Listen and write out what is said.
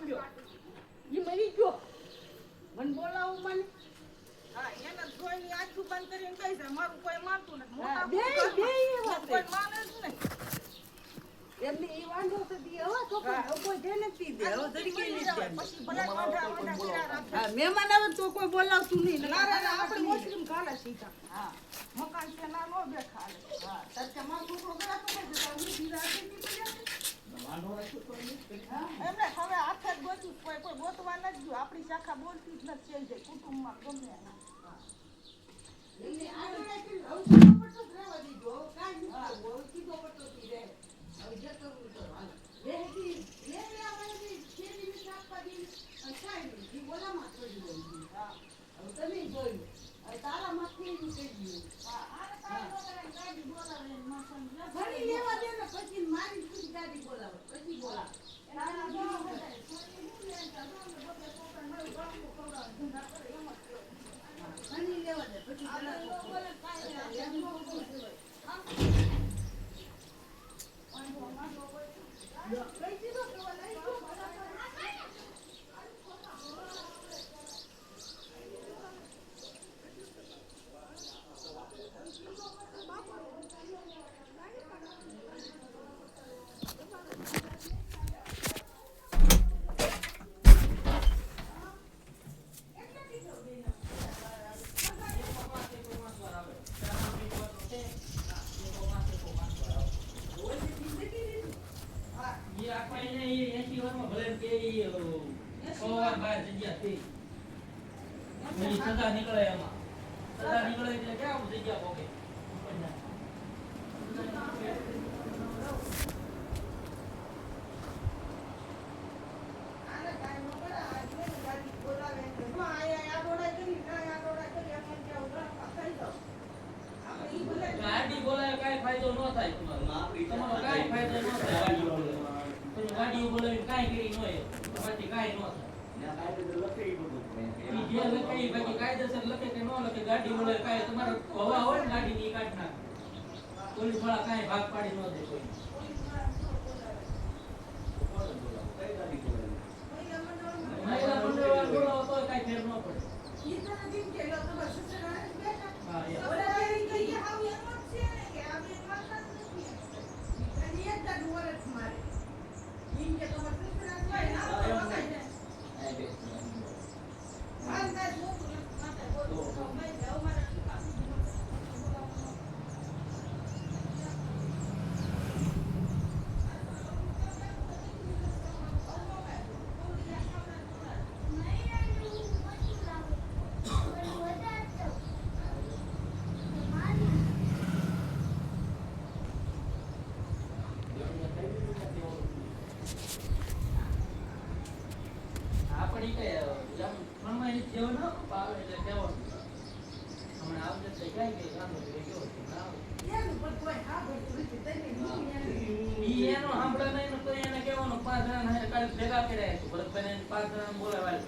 ગયો ઈ મરી ગયો મને બોલાવો મને હા એને જોઈને આખું બંધ કરીને કહી છે મારું કોઈ માનતું નથી હા, મોટા બે એવા છે. કોઈ માને જ નહીં એમને ઈ વાંધો તો દી હવે છોકરા હવે કોઈ ધ્યાન નથી દે હવે તરીકે નહીં ધ્યાન દે. પછી ભલે વાંઢા વાંઢા કર્યા રાખે હા મહેમાન આવે તો કોઈ બોલાવતું નહીં ના ના ના આપણે મોસરીમ ખાલે સીધા હા મકાન છે ના નો બેઠા હા તારે મારો છોકરો ગયા તો કઈ જતા હું ધીરા હાથે નીકળી જાય એમને હવે હાથે જ ગોતું કોઈ ગોતવા નથી ગયું આપણી શાખા બોલતી જ નથી થઈ જાય કુટુંબમાં ગમે એના એમને આગળ રાખીને હવે સીધો પટ્ટો જ રહેવા દીધો હવે કાંઈ નથી કરવું. હવે સીધો પટ્ટો થી રહે હવે જે કરવું તો હાલ રહેતી લે આવવાની છેલ્લી મિનિટ આપવા દીધી અને કાંઈ નહીં ઈ ઓલામાં થોડી હોય હા હવે તમે જોયું હવે તારામાંથી એનું કહી દીધું ઘણી લેવા દે ને પછી મારી ખુદ ગાડી બોલાવે પછી બોલાવે ઘણી લેવા દે પછી સદા નીકળે એમાં સદા નીકળે એટલે કેવું જગ્યા ભોગે ગાડી બોલાય કઈ ફાયદો ન થાય તમારો કઈ ફાયદો ન થાય ગાડી બોલાવી કઈ કરી ન હોય પછી કઈ ન થાય બાકી કાયદેસર લખે કે ન લખે ગાડી બોલે કાંઈ તમારે હવા હોય ને ગાડી ની કાઢ નાખે પોલીસ વાળા કાંઈ ભાગ પાડી ન દે કોઈ મહિલા મંડળ બોલાવો તો કાંઈ ફેર ન પડે હા આપણી કે મનમાં જેવો ન પાવે એટલે કેવો હમણાં આવજે તો ક્યાં ગઈ ગામો ગયો ઈ એનો સાંભળે નહીં તો એને કહેવાનું 5 જણા કાલે ભેગા કર્યા છે ભરતભાઈને 5 જણા બોલાવાય